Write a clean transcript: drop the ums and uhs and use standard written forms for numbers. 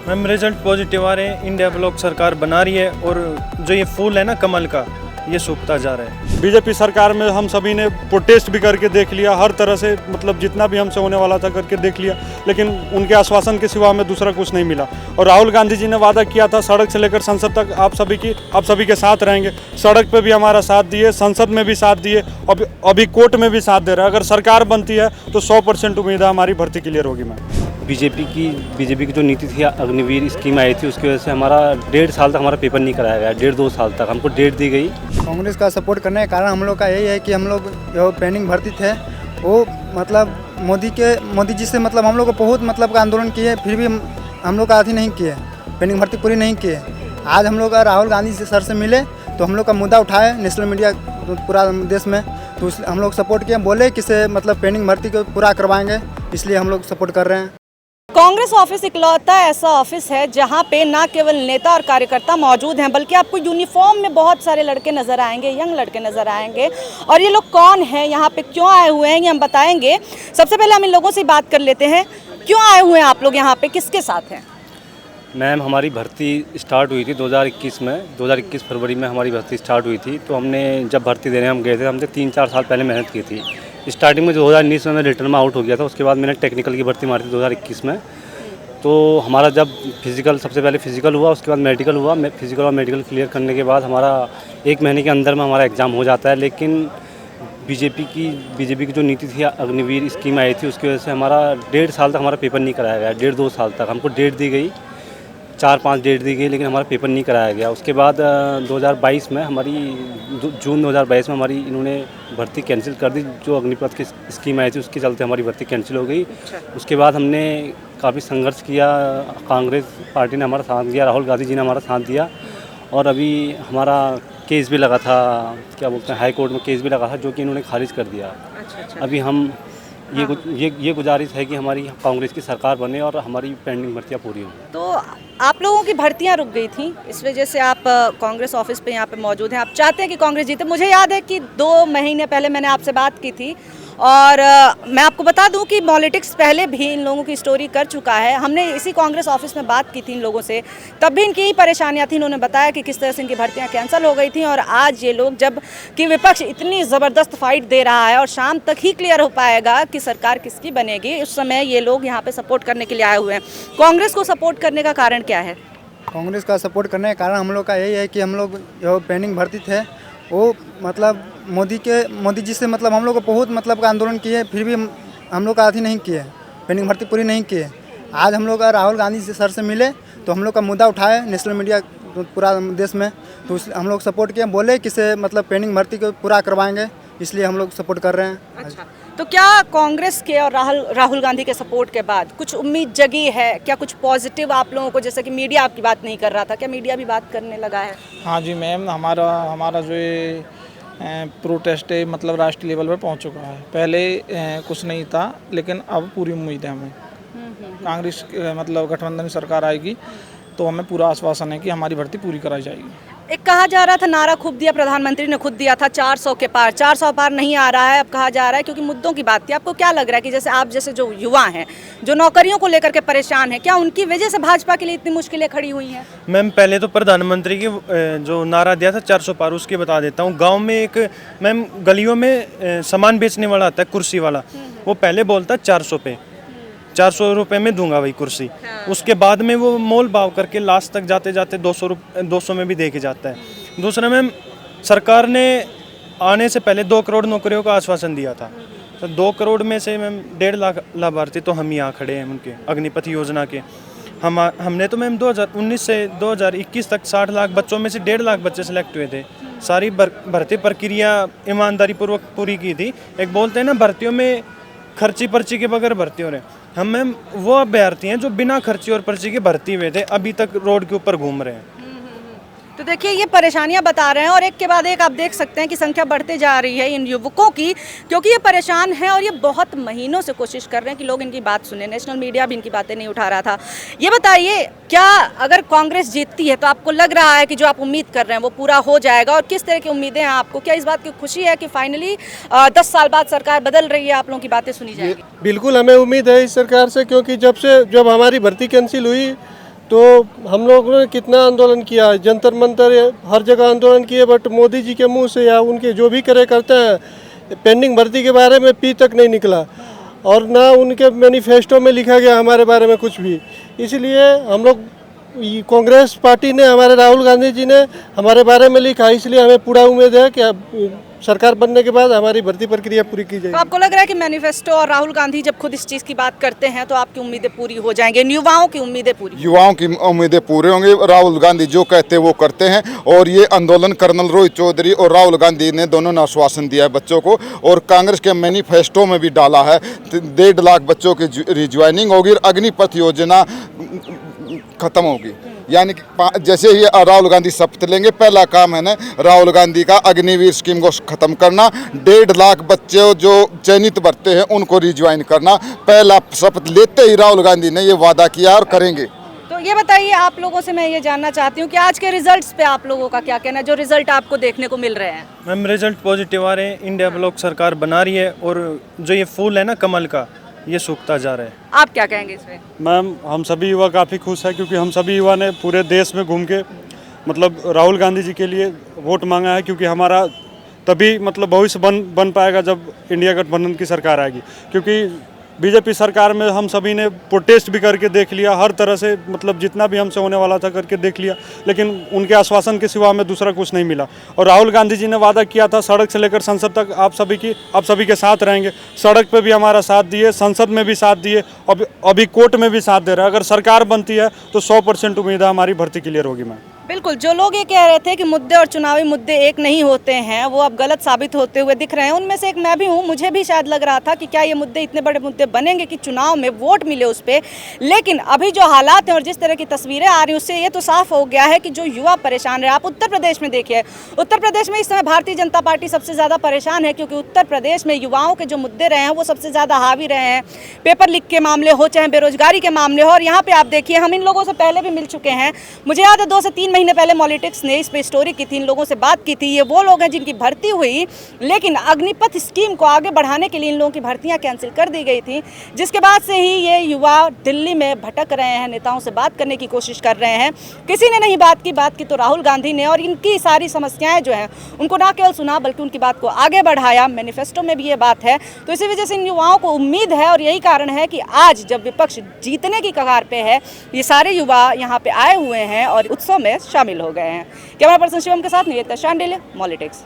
Ma'am result positive आ रहे हैं, India block सरकार बना रही है और जो ये फूल है ना कमल का, ये सूखता जा रहा है। बीजेपी सरकार में हम सभी ने प्रोटेस्ट भी करके देख लिया, हर तरह से मतलब जितना भी हमसे होने वाला था करके देख लिया, लेकिन उनके आश्वासन के सिवा हमें दूसरा कुछ नहीं मिला। और राहुल गांधी जी ने वादा किया था सड़क से लेकर संसद तक आप सभी के साथ रहेंगे। सड़क पे भी हमारा साथ दिए, संसद में भी साथ दिए, अभी कोर्ट में भी साथ दे रहा है। अगर सरकार बनती है तो 100% उम्मीद है हमारी भर्ती क्लियर होगी। मैम बीजेपी की जो नीति थी, अग्निवीर स्कीम आई थी, उसकी वजह से हमारा 1.5 साल तक हमारा पेपर नहीं कराया गया। 1.5-2 साल तक हमको डेट दी गई। कांग्रेस का सपोर्ट करने का कारण हम लोग का यही है कि हम लोग जो पेंडिंग भर्ती थे वो मतलब मोदी जी से मतलब हम लोग को बहुत मतलब का आंदोलन किए, फिर भी हम लोग का अथी नहीं किए, पेंडिंग भर्ती पूरी नहीं किए। आज हम लोग राहुल गांधी से सर से मिले तो हम लोग का मुद्दा उठाए नेशनल मीडिया पूरा देश में, तो हम लोग सपोर्ट किए, बोले कि से मतलब पेंडिंग भर्ती को पूरा करवाएंगे, इसलिए हम लोग सपोर्ट कर रहे हैं। कांग्रेस ऑफिस इकलौता ऐसा ऑफिस है जहां पे ना केवल नेता और कार्यकर्ता मौजूद हैं, बल्कि आपको यूनिफॉर्म में बहुत सारे लड़के नजर आएंगे, यंग लड़के नजर आएंगे। और ये लोग कौन हैं, यहाँ पे क्यों आए हुए हैं, ये हम बताएंगे। सबसे पहले हम इन लोगों से बात कर लेते हैं। क्यों आए हुए हैं आप लोग यहाँ पे, किसके साथ हैं? मैम हमारी भर्ती स्टार्ट हुई थी 2021 में, 2021 फरवरी में हमारी भर्ती स्टार्ट हुई थी। तो हमने जब भर्ती देने हम गए थे, हमने 3-4 साल पहले मेहनत की थी। स्टार्टिंग में 2019 में मैं रिटर्न में आउट हो गया था, उसके बाद मैंने टेक्निकल की भर्ती मारी थी 2021 में। तो हमारा जब फिज़िकल, सबसे पहले फिज़िकल हुआ, उसके बाद मेडिकल हुआ। फिज़िकल और मेडिकल क्लियर करने के बाद हमारा 1 महीने के अंदर में हमारा एग्ज़ाम हो जाता है। लेकिन बीजेपी की जो नीति थी, अग्निवीर स्कीम आई थी, उसकी वजह से हमारा 1.5 साल तक हमारा पेपर नहीं कराया गया। 1.5-2 साल तक हमको डेट दी गई, 4-5 डेट दी गई, लेकिन हमारा पेपर नहीं कराया गया। उसके बाद 2022 में जून 2022 में हमारी इन्होंने भर्ती कैंसिल कर दी। जो अग्निपथ की स्कीम आई थी उसके चलते हमारी भर्ती कैंसिल हो गई। उसके बाद हमने काफ़ी संघर्ष किया, कांग्रेस पार्टी ने हमारा साथ दिया, राहुल गांधी जी ने हमारा साथ दिया। और अभी हमारा केस भी लगा था, क्या बोलते हैं, हाई कोर्ट में केस भी लगा था, जो कि इन्होंने खारिज कर दिया। अभी हम ये गुजारिश है कि हमारी कांग्रेस की सरकार बने और हमारी पेंडिंग भर्तियाँ पूरी हों। तो आप लोगों की भर्तियां रुक गई थी, इस वजह से आप कांग्रेस ऑफिस पे यहाँ पे मौजूद हैं। आप चाहते हैं कि कांग्रेस जीते। मुझे याद है कि 2 महीने पहले मैंने आपसे बात की थी और मैं आपको बता दूं कि पॉलिटिक्स पहले भी इन लोगों की स्टोरी कर चुका है। हमने इसी कांग्रेस ऑफिस में बात की थी इन लोगों से, तब भी इनकी ही परेशानियां थी। इन्होंने बताया कि किस तरह से इनकी भर्तियां कैंसिल हो गई थी। और आज ये लोग, जब कि विपक्ष इतनी ज़बरदस्त फाइट दे रहा है और शाम तक ही क्लियर हो पाएगा कि सरकार किसकी बनेगी, उस समय ये लोग यहाँ पर सपोर्ट करने के लिए आए हुए हैं। कांग्रेस को सपोर्ट करने का कारण क्या है? कांग्रेस का सपोर्ट करने का कारण हम लोग का यही है कि हम लोग जो पेंडिंग भर्ती थे वो मतलब मोदी जी से मतलब हम लोग को बहुत मतलब का आंदोलन किए, फिर भी हम लोग का अथी नहीं किए, पेंडिंग भर्ती पूरी नहीं किए। आज हम लोग राहुल गांधी से सर से मिले तो हम लोग का मुद्दा उठाए नेशनल मीडिया पूरा देश में, तो हम लोग सपोर्ट किए, बोले कि से मतलब पेंडिंग भर्ती को पूरा करवाएंगे, इसलिए हम लोग सपोर्ट कर रहे हैं। अच्छा, तो क्या कांग्रेस के और राहुल गांधी के सपोर्ट के बाद कुछ उम्मीद जगी है क्या, कुछ पॉजिटिव आप लोगों को? जैसे कि मीडिया आपकी बात नहीं कर रहा था, क्या मीडिया भी बात करने लगा है? हाँ जी मैम, हमारा जो ये प्रोटेस्ट है मतलब राष्ट्रीय लेवल पर पहुंच चुका है। पहले कुछ नहीं था, लेकिन अब पूरी उम्मीद है हमें। कांग्रेस मतलब गठबंधन सरकार आएगी तो हमें पूरा आश्वासन है कि हमारी भर्ती पूरी कराई जाएगी। एक कहा जा रहा था, नारा खूब दिया, प्रधानमंत्री ने खुद दिया था 400 के पार, 400 पार नहीं आ रहा है। अब कहा जा रहा है क्योंकि मुद्दों की बात थी। आपको क्या लग रहा है कि जैसे आप जैसे जो युवा हैं, जो नौकरियों को लेकर के परेशान हैं, क्या उनकी वजह से भाजपा के लिए इतनी मुश्किलें खड़ी हुई हैं? मैम पहले तो प्रधानमंत्री की जो नारा दिया था 400 पार, उसकी बता देता हूँ। गाँव में एक मैम गलियों में सामान बेचने वाला आता है, कुर्सी वाला, वो पहले बोलता है 400 पे, 400 रुपये में दूंगा वही कुर्सी। उसके बाद में वो मोल भाव करके लास्ट तक जाते जाते 200 में भी दे के जाता है। दूसरा मैम, सरकार ने आने से पहले 2 करोड़ नौकरियों का आश्वासन दिया था। तो 2 करोड़ में से मैम 1.5 लाख लाभार्थी तो हम यहाँ खड़े हैं उनके अग्निपथ योजना के। हमने तो मैम 2019 से 2021 तक 60 लाख बच्चों में से 1.5 लाख बच्चे सेलेक्ट हुए थे। सारी भर्ती प्रक्रिया ईमानदारी पूर्वक पूरी की थी। एक बोलते हैं ना, भर्तियों में खर्ची पर्ची के बगैर भर्ती हो रहे हैं। हम मैम वो अभ्यर्थी हैं जो बिना खर्ची और पर्ची के भर्ती हुए थे, अभी तक रोड के ऊपर घूम रहे हैं। तो देखिए, ये परेशानियां बता रहे हैं और एक के बाद एक आप देख सकते हैं कि संख्या बढ़ते जा रही है इन युवकों की, क्योंकि ये परेशान हैं और ये बहुत महीनों से कोशिश कर रहे हैं कि लोग इनकी बात सुने। नेशनल मीडिया भी इनकी बातें नहीं उठा रहा था। ये बताइए, क्या अगर कांग्रेस जीतती है तो आपको लग रहा है कि जो आप उम्मीद कर रहे हैं वो पूरा हो जाएगा? और किस तरह की उम्मीदें हैं आपको? क्या इस बात की खुशी है कि फाइनली 10 साल बाद सरकार बदल रही है, आप लोगों की बातें सुनी जाएगी? बिल्कुल हमें उम्मीद है इस सरकार से, क्योंकि जब हमारी भर्ती कैंसिल हुई तो हम लोगों ने कितना आंदोलन किया, जंतर मंतर हर जगह आंदोलन किए, बट मोदी जी के मुंह से या उनके जो भी करते हैं पेंडिंग भर्ती के बारे में पी तक नहीं निकला, और ना उनके मैनिफेस्टो में लिखा गया हमारे बारे में कुछ भी। इसलिए हम लोग कांग्रेस पार्टी ने, हमारे राहुल गांधी जी ने हमारे बारे में लिखा, इसलिए हमें पूरा उम्मीद है कि अब सरकार बनने के बाद हमारी भर्ती प्रक्रिया पूरी की जाएगी। तो आपको लग रहा है कि मैनिफेस्टो और राहुल गांधी जब खुद इस चीज़ की बात करते हैं तो आपकी उम्मीदें पूरी हो जाएंगी, युवाओं की उम्मीदें पूरी? युवाओं की उम्मीदें पूरी होंगी। राहुल गांधी जो कहते हैं वो करते हैं, और ये आंदोलन कर्नल रोहित चौधरी और राहुल गांधी ने दोनों ने आश्वासन दिया है बच्चों को, और कांग्रेस के मैनिफेस्टो में भी डाला है 1.5 लाख बच्चों की रिज्वाइनिंग होगी और अग्निपथ योजना खत्म होगी। यानी कि जैसे ही राहुल गांधी शपथ लेंगे, पहला काम है ना राहुल गांधी का अग्निवीर स्कीम को खत्म करना, 1.5 लाख बच्चे जो चयनित भर्ती हैं उनको रिज्वाइन करना। पहला शपथ लेते ही राहुल गांधी ने ये वादा किया और करेंगे। तो ये बताइए, आप लोगों से मैं ये जानना चाहती हूँ कि आज के रिजल्ट्स पे आप लोगों का क्या कहना है, जो रिजल्ट आपको देखने को मिल रहे हैं? मैम रिजल्ट पॉजिटिव आ रहे हैं, इंडिया ब्लॉक सरकार बना रही है, और जो ये फूल है ना कमल का, ये सूखता जा रहा है। आप क्या कहेंगे इसमें? मैम हम सभी युवा काफ़ी खुश हैं, क्योंकि हम सभी युवा ने पूरे देश में घूम के मतलब राहुल गांधी जी के लिए वोट मांगा है, क्योंकि हमारा तभी मतलब भविष्य बन पाएगा जब इंडिया गठबंधन की सरकार आएगी। क्योंकि बीजेपी सरकार में हम सभी ने प्रोटेस्ट भी करके देख लिया, हर तरह से मतलब जितना भी हमसे होने वाला था करके देख लिया, लेकिन उनके आश्वासन के सिवा हमें दूसरा कुछ नहीं मिला। और राहुल गांधी जी ने वादा किया था सड़क से लेकर संसद तक आप सभी के साथ रहेंगे। सड़क पे भी हमारा साथ दिए, संसद में भी साथ दिए, अभी कोर्ट में भी साथ दे रहे हैं। अगर सरकार बनती है तो 100% उम्मीद है हमारी भर्ती क्लियर होगी। मैम बिल्कुल, जो लोग ये कह रहे थे कि मुद्दे और चुनावी मुद्दे एक नहीं होते हैं, वो अब गलत साबित होते हुए दिख रहे हैं। उनमें से एक मैं भी हूँ। मुझे भी शायद लग रहा था कि क्या ये मुद्दे इतने बड़े मुद्दे बनेंगे कि चुनाव में वोट मिले उस पर, लेकिन अभी जो हालात हैं और जिस तरह की तस्वीरें आ रही हैं उससे ये तो साफ हो गया है कि जो युवा परेशान रहे। आप उत्तर प्रदेश में देखिए, उत्तर प्रदेश में इस समय भारतीय जनता पार्टी सबसे ज़्यादा परेशान है, क्योंकि उत्तर प्रदेश में युवाओं के जो मुद्दे रहे हैं वो सबसे ज़्यादा हावी रहे हैं। पेपर लीक के मामले हो, चाहे बेरोजगारी के मामले हो। और यहाँ पर आप देखिए, हम इन लोगों से पहले भी मिल चुके हैं। मुझे याद है 2 से 3 महीने पहले पॉलिटिक्स ने इस पे स्टोरी की थी, इन लोगों से बात की थी। ये वो लोग हैं जिनकी भर्ती हुई, लेकिन अग्निपथ स्कीम को आगे बढ़ाने के लिए इन लोगों की भर्तियां कैंसिल कर दी गई थी, जिसके बाद से ही ये युवा दिल्ली में भटक रहे हैं, नेताओं से बात करने की कोशिश कर रहे हैं। किसी ने नहीं बात की तो राहुल गांधी ने, और इनकी सारी समस्याएं जो हैं उनको ना केवल सुना बल्कि उनकी बात को आगे बढ़ाया। मैनिफेस्टो में भी ये बात है। तो इसी वजह से इन युवाओं को उम्मीद है, और यही कारण है कि आज जब विपक्ष जीतने की कगार पे है, ये सारे युवा यहाँ पे आए हुए हैं और उत्सव में शामिल हो गए हैं। कैमरा पर्सन शिवम के साथ निवेदिता शांडिल्य, पॉलिटिक्स।